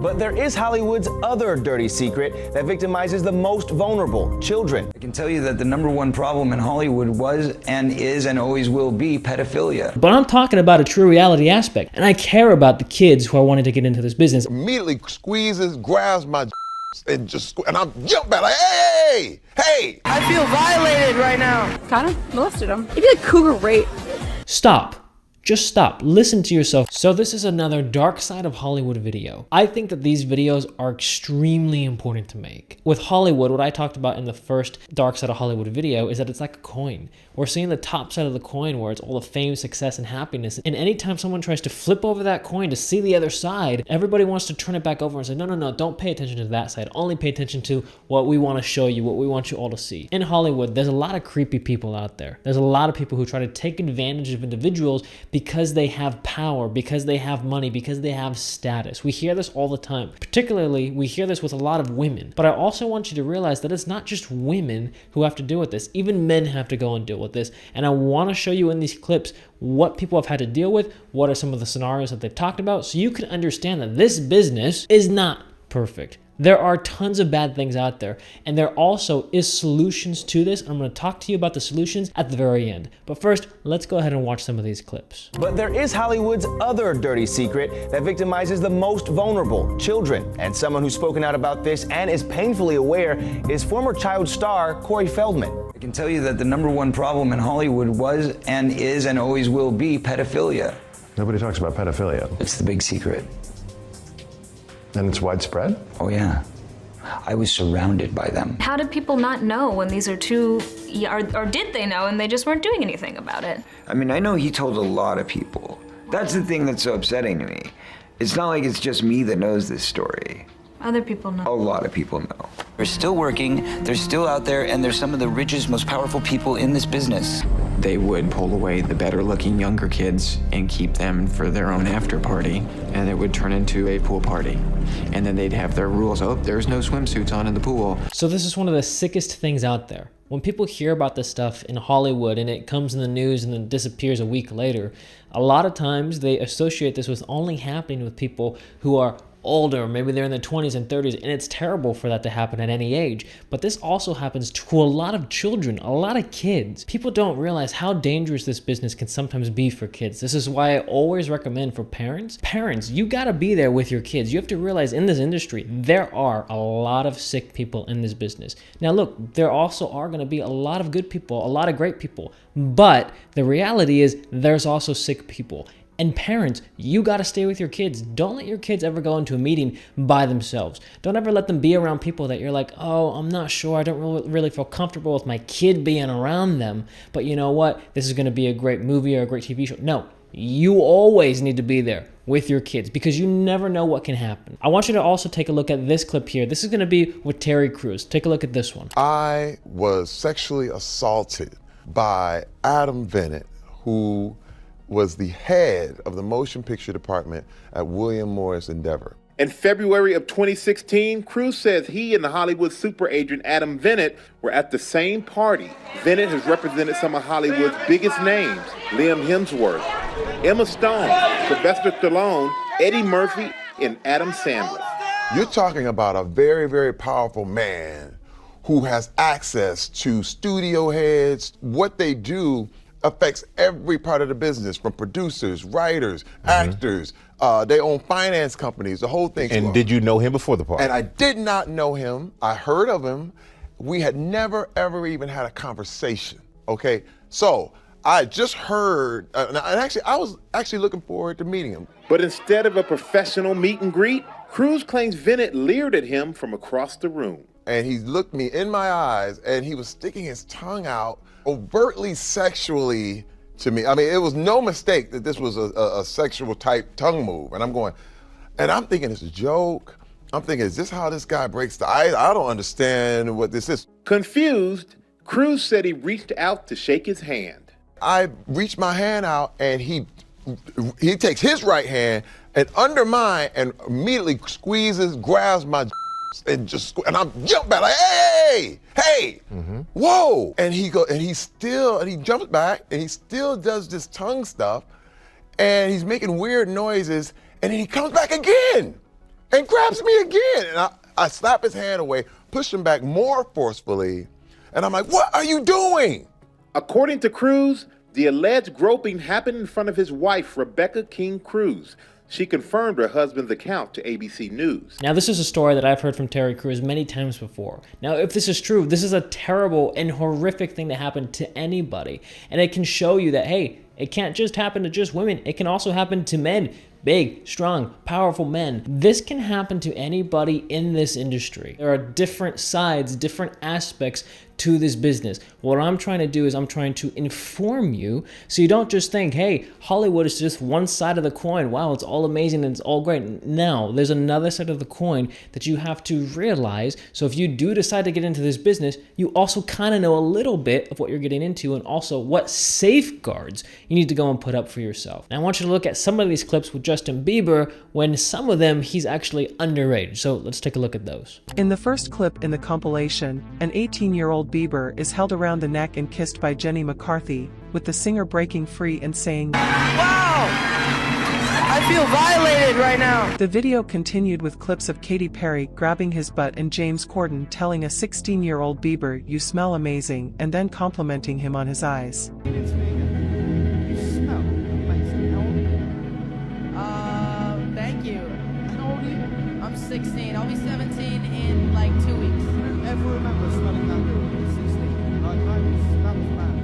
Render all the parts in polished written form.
But there is Hollywood's other dirty secret that victimizes the most vulnerable, children. I can tell you that the #1 problem in Hollywood was and is and always will be pedophilia. But I'm talking about a true reality aspect, and I care about the kids who are wanting to get into this business. Immediately squeezes, grabs my and I'm jump back like, hey, hey! I feel violated right now. Kind of molested him. It'd be like cougar rape. Stop. Just stop. Listen to yourself. So this is another dark side of Hollywood video. I think that these videos are extremely important to make. With Hollywood, what I talked about in the first dark side of Hollywood video is that it's like a coin. We're seeing the top side of the coin where it's all the fame, success, and happiness. And anytime someone tries to flip over that coin to see the other side, everybody wants to turn it back over and say, no, no, no, don't pay attention to that side. Only pay attention to what we want to show you, what we want you all to see. In Hollywood, there's a lot of creepy people out there. There's a lot of people who try to take advantage of individuals because they have power, because they have money, because they have status. We hear this all the time. Particularly, we hear this with a lot of women. But I also want you to realize that it's not just women who have to deal with this. Even men have to go and deal with this. And I want to show you in these clips what people have had to deal with, what are some of the scenarios that they've talked about, so you can understand that this business is not perfect. There are tons of bad things out there, and there also is solutions to this. I'm going to talk to you about the solutions at the very end. But first, let's go ahead and watch some of these clips. But there is Hollywood's other dirty secret that victimizes the most vulnerable, children. And someone who's spoken out about this and is painfully aware is former child star Corey Feldman. I can tell you that the #1 problem in Hollywood was and is and always will be pedophilia. Nobody talks about pedophilia. It's the big secret. And it's widespread? Oh yeah. I was surrounded by them. How did people not know when these are two, or did they know and they just weren't doing anything about it? I mean, I know he told a lot of people. That's the thing that's so upsetting to me. It's not like it's just me that knows this story. Other people know. A lot of people know. They're still working, they're still out there, and they're some of the richest, most powerful people in this business. They would pull away the better looking younger kids and keep them for their own after party, and it would turn into a pool party. And then they'd have their rules. Oh, there's no swimsuits on in the pool. So this is one of the sickest things out there. When people hear about this stuff in Hollywood and it comes in the news and then disappears a week later, a lot of times they associate this with only happening with people who are older, maybe they're in their 20s and 30s, and it's terrible for that to happen at any age. But this also happens to a lot of children, a lot of kids. People don't realize how dangerous this business can sometimes be for kids. This is why I always recommend for parents, you gotta be there with your kids. You have to realize in this industry, there are a lot of sick people in this business. Now look, there also are gonna be a lot of good people, a lot of great people, but the reality is there's also sick people. And parents, you gotta stay with your kids. Don't let your kids ever go into a meeting by themselves. Don't ever let them be around people that you're like, oh, I'm not sure, I don't really feel comfortable with my kid being around them. But you know what? This is gonna be a great movie or a great TV show. No, you always need to be there with your kids because you never know what can happen. I want you to also take a look at this clip here. This is gonna be with Terry Crews. Take a look at this one. I was sexually assaulted by Adam Bennett, who was the head of the motion picture department at William Morris Endeavor. In February of 2016, Crews says he and the Hollywood super agent Adam Bennett were at the same party. Bennett has represented some of Hollywood's biggest names: Liam Hemsworth, Emma Stone, Sylvester Stallone, Eddie Murphy, and Adam Sandler. You're talking about a very, very powerful man who has access to studio heads. What they do affects every part of the business, from producers, writers, actors. They own finance companies, the whole thing. And did you know him before the party? And I did not know him. I heard of him. We had never, ever even had a conversation, okay? So I just heard, and actually, I was actually looking forward to meeting him. But instead of a professional meet and greet, Crews claims Bennett leered at him from across the room. And he looked me in my eyes, and he was sticking his tongue out overtly sexually to me. I mean, it was no mistake that this was a sexual type tongue move. And I'm going, and I'm thinking it's a joke. I'm thinking, is this how this guy breaks the ice? I don't understand what this is. Confused, Crews said he reached out to shake his hand. I reached my hand out, and he takes his right hand and under mine and immediately squeezes, grabs my and I'm jump back like, hey, hey, whoa. And he jumps back and he still does this tongue stuff and he's making weird noises and then he comes back again. and grabs me again. And I slap his hand away, push him back more forcefully, and I'm like, what are you doing? According to Cruz, the alleged groping happened in front of his wife, Rebecca King Cruz. She confirmed her husband's account to ABC News. Now, this is a story that I've heard from Terry Crews many times before. Now, if this is true, this is a terrible and horrific thing to happen to anybody. And it can show you that, hey, it can't just happen to just women. It can also happen to men. Big, strong, powerful men. This can happen to anybody in this industry. There are different sides, different aspects to this business. What I'm trying to do is I'm trying to inform you so you don't just think, hey, Hollywood is just one side of the coin. Wow, it's all amazing and it's all great. No, there's another side of the coin that you have to realize. So if you do decide to get into this business, you also kind of know a little bit of what you're getting into and also what safeguards you need to go and put up for yourself. Now I want you to look at some of these clips with Justin Bieber when some of them he's actually underage. So let's take a look at those. In the first clip in the compilation, an 18-year-old Bieber is held around the neck and kissed by Jenny McCarthy, with the singer breaking free and saying, Wow! I feel violated right now. The video continued with clips of Katy Perry grabbing his butt and James Corden telling a 16-year-old Bieber, "You smell amazing," and then complimenting him on his eyes. Thank you. How old are you? I'm 16. I'll be 17 in like 2 weeks. Ever remember smelling that good? 16. That was mad.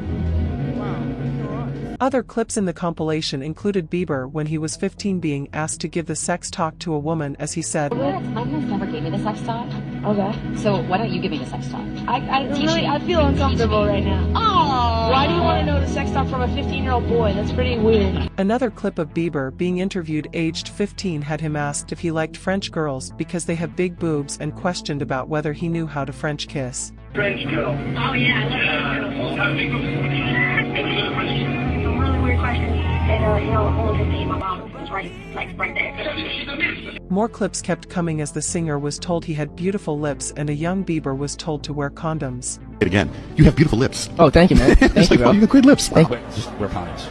Wow, you're right. Other clips in the compilation included Bieber when he was 15 being asked to give the sex talk to a woman as he said, My parents never gave me the sex talk. Okay. So why don't you give me the sex talk? I feel uncomfortable right now. Oh. Why do you want to know the sex talk from a 15-year-old boy? That's pretty weird. Another clip of Bieber being interviewed aged 15 had him asked if he liked French girls because they have big boobs and questioned about whether he knew how to French kiss. French girl. Oh yeah, it's a really weird question. And only 15, my mom was right there. More clips kept coming as the singer was told he had beautiful lips and a young Bieber was told to wear condoms. Again, you have beautiful lips. Oh, thank you, man. Thank you, bro. Oh, you got great lips. Thank Wow. you. Just wear condoms.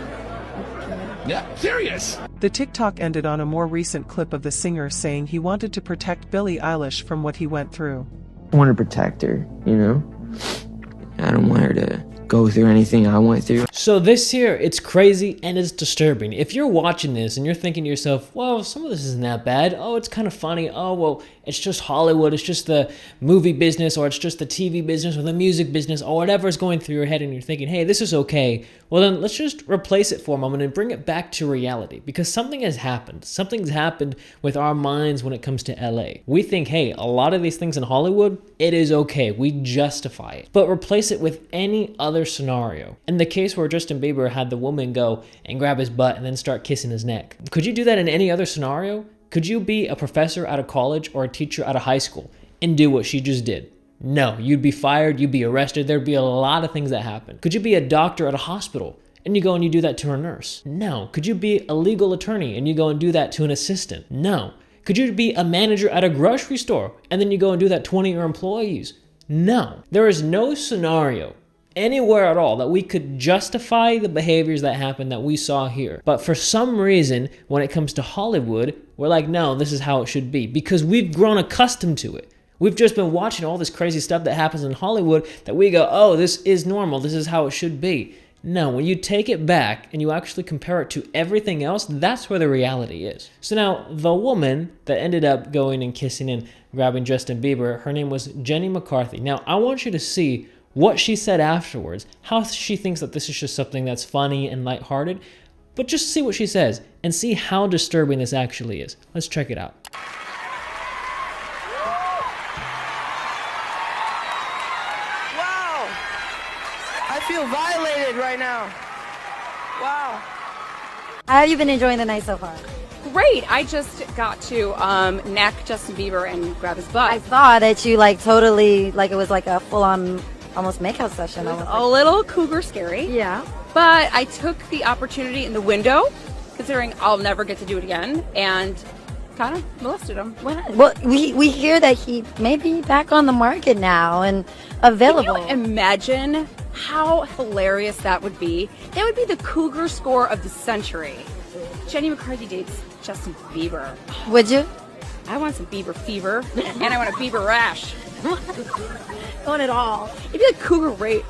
Yeah, serious. The TikTok ended on a more recent clip of the singer saying he wanted to protect Billie Eilish from what he went through. I want to protect her, you know? I don't want her to go through anything I went through. So this here, it's crazy and it's disturbing. If you're watching this and you're thinking to yourself, well, some of this isn't that bad. Oh, it's kind of funny. Oh, well, it's just Hollywood. It's just the movie business, or it's just the TV business or the music business, or whatever is going through your head and you're thinking, hey, this is okay. Well, then let's just replace it for a moment and bring it back to reality, because something has happened. Something's happened with our minds when it comes to LA. We think, hey, a lot of these things in Hollywood, it is okay. We justify it. But replace it with any other scenario. In the case where Justin Bieber had the woman go and grab his butt and then start kissing his neck. Could you do that in any other scenario? Could you be a professor at a college or a teacher at a high school and do what she just did? No, you'd be fired, you'd be arrested, there'd be a lot of things that happen. Could you be a doctor at a hospital and you go and you do that to a nurse? No. Could you be a legal attorney and you go and do that to an assistant? No. Could you be a manager at a grocery store and then you go and do that to one of your employees? No. There is no scenario anywhere at all that we could justify the behaviors that happened that we saw here. But for some reason, when it comes to Hollywood, we're like, no, this is how it should be, because we've grown accustomed to it. We've just been watching all this crazy stuff that happens in Hollywood that we go, oh, this is normal, this is how it should be. No, when you take it back and you actually compare it to everything else, that's where the reality is. So now, the woman that ended up going and kissing and grabbing Justin Bieber, her name was Jenny McCarthy. Now, I want you to see what she said afterwards, how she thinks that this is just something that's funny and lighthearted, but just see what she says and see how disturbing this actually is. Let's check it out. Wow! I feel violated right now. Wow. How have you been enjoying the night so far? Great. I just got to neck Justin Bieber and grab his butt. I saw that you totally, it was like a full-on almost makeout session. It was a little cougar scary. Yeah. But I took the opportunity in the window, considering I'll never get to do it again, and kind of molested him. Well, we hear that he may be back on the market now and available. Can you imagine how hilarious that would be? That would be the cougar score of the century. Jenny McCarthy dates Justin Bieber. Would you? I want some Bieber fever, and I want a Bieber rash. I want it all. It'd be like cougar rape.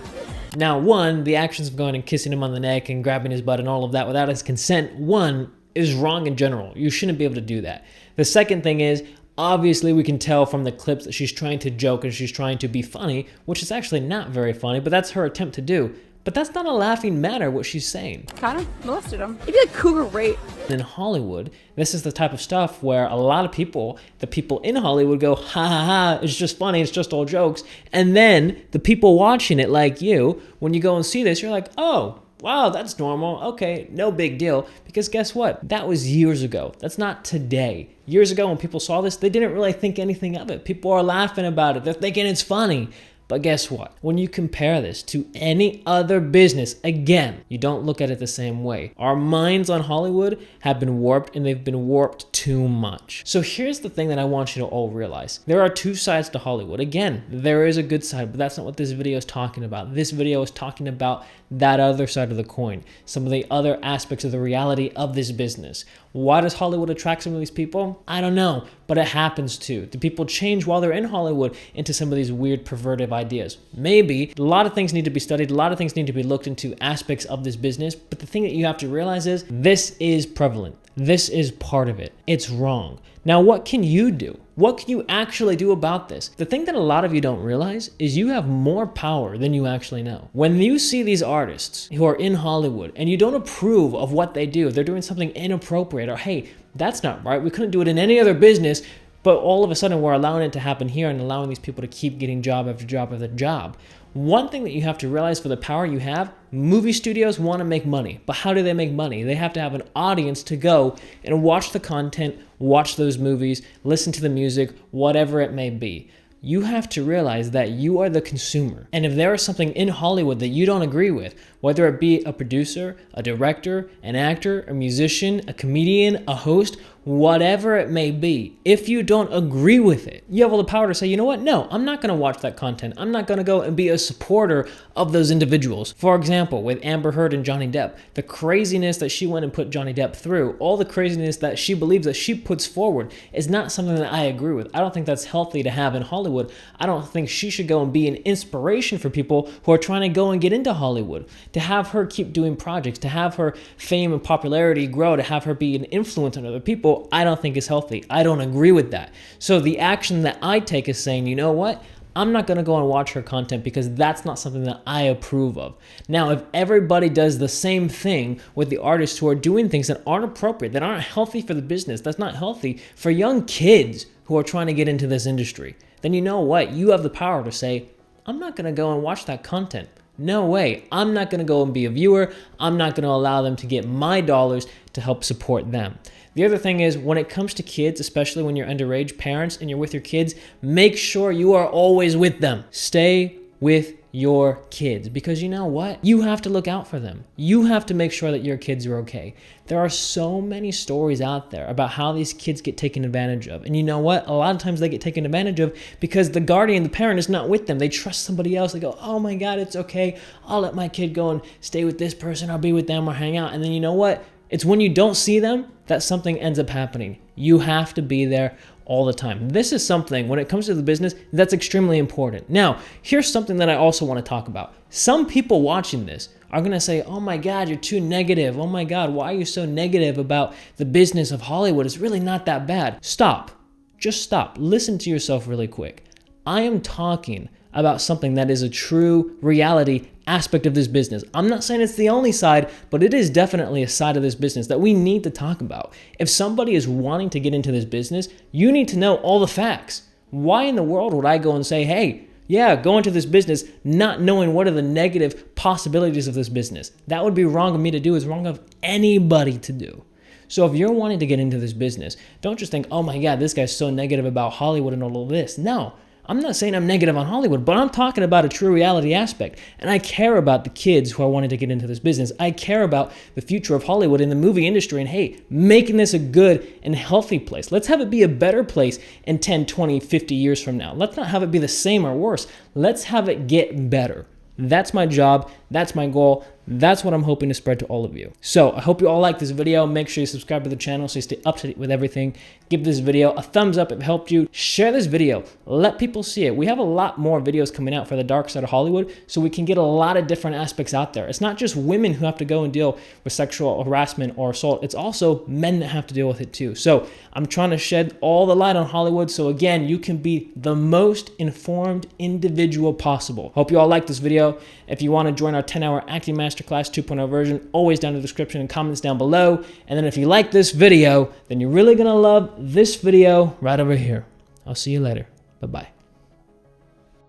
Now, one, the actions of going and kissing him on the neck and grabbing his butt and all of that without his consent, one, is wrong in general. You shouldn't be able to do that. The second thing is, obviously we can tell from the clips that she's trying to joke and she's trying to be funny, which is actually not very funny, but that's her attempt to do. But that's not a laughing matter, what she's saying. Kind of molested him. It'd be like cougar rape. In Hollywood, this is the type of stuff where a lot of people, the people in Hollywood go, ha ha ha, it's just funny, it's just all jokes. And then the people watching it like you, when you go and see this, you're like, oh, wow, that's normal. Okay, no big deal. Because guess what? That was years ago. That's not today. Years ago when people saw this, they didn't really think anything of it. People are laughing about it. They're thinking it's funny. But guess what? When you compare this to any other business, again, you don't look at it the same way. Our minds on Hollywood have been warped, and they've been warped too much. So here's the thing that I want you to all realize. There are two sides to Hollywood. Again, there is a good side, but that's not what this video is talking about. This video is talking about that other side of the coin, some of the other aspects of the reality of this business. Why does Hollywood attract some of these people? I don't know, but it happens to. Do people change while they're in Hollywood into some of these weird pervertive ideas? Maybe. A lot of things need to be studied. A lot of things need to be looked into, aspects of this business. But the thing that you have to realize is this is prevalent. This is part of it. It's wrong. Now, what can you do? What can you actually do about this? The thing that a lot of you don't realize is you have more power than you actually know. When you see these artists who are in Hollywood and you don't approve of what they do, they're doing something inappropriate, or hey, that's not right, we couldn't do it in any other business, but all of a sudden we're allowing it to happen here and allowing these people to keep getting job after job after job. One thing that you have to realize, for the power you have, movie studios want to make money. But how do they make money? They have to have an audience to go and watch the content, watch those movies, listen to the music, whatever it may be. You have to realize that you are the consumer. And if there is something in Hollywood that you don't agree with, whether it be a producer, a director, an actor, a musician, a comedian, a host, whatever it may be, if you don't agree with it, you have all the power to say, you know what? No, I'm not going to watch that content. I'm not going to go and be a supporter of those individuals. For example, with Amber Heard and Johnny Depp, the craziness that she went and put Johnny Depp through, all the craziness that she believes that she puts forward is not something that I agree with. I don't think that's healthy to have in Hollywood. I don't think she should go and be an inspiration for people who are trying to go and get into Hollywood. To have her keep doing projects, to have her fame and popularity grow, to have her be an influence on other people, I don't think is healthy. I don't agree with that. So the action that I take is saying, you know what? I'm not going to go and watch her content because that's not something that I approve of. Now, if everybody does the same thing with the artists who are doing things that aren't appropriate, that aren't healthy for the business, that's not healthy for young kids who are trying to get into this industry, then you know what? You have the power to say, I'm not going to go and watch that content. No way. I'm not going to go and be a viewer. I'm not going to allow them to get my dollars to help support them. The other thing is, when it comes to kids, especially when you're underage parents and you're with your kids, make sure you are always with them. Stay with your kids, because you know what? You have to look out for them. You have to make sure that your kids are okay. There are so many stories out there about how these kids get taken advantage of. And you know what? A lot of times they get taken advantage of because the guardian, the parent, is not with them. They trust somebody else. They go, oh my God, it's okay. I'll let my kid go and stay with this person. I'll be with them or hang out. And then you know what? It's when you don't see them that something ends up happening. You have to be there all the time. This is something, when it comes to the business, that's extremely important. Now, here's something that I also want to talk about. Some people watching this are going to say, oh my God, you're too negative. Oh my God, why are you so negative about the business of Hollywood? It's really not that bad. Stop. Just stop. Listen to yourself really quick. I am talking about something that is a true reality aspect of this business. I'm not saying it's the only side, but it is definitely a side of this business that we need to talk about. If somebody is wanting to get into this business, you need to know all the facts. Why in the world would I go and say, hey, yeah, go into this business not knowing what are the negative possibilities of this business? That would be wrong of me to do. It's wrong of anybody to do. So if you're wanting to get into this business, don't just think, oh my God, this guy's so negative about Hollywood and all of this. No. I'm not saying I'm negative on Hollywood, but I'm talking about a true reality aspect. And I care about the kids who are wanting to get into this business. I care about the future of Hollywood and the movie industry and, hey, making this a good and healthy place. Let's have it be a better place in 10, 20, 50 years from now. Let's not have it be the same or worse. Let's have it get better. That's my job. That's my goal. That's what I'm hoping to spread to all of you. So I hope you all like this video. Make sure you subscribe to the channel so you stay up to date with everything. Give this video a thumbs up if it helped you. Share this video. Let people see it. We have a lot more videos coming out for the dark side of Hollywood, so we can get a lot of different aspects out there. It's not just women who have to go and deal with sexual harassment or assault. It's also men that have to deal with it too. So I'm trying to shed all the light on Hollywood, so again, you can be the most informed individual possible. Hope you all like this video. If you want to join our 10-hour acting masterclass 2.0 version, always down in the description and comments down below. And then if you like this video, then you're really gonna love this video right over here. I'll see you later. Bye-bye.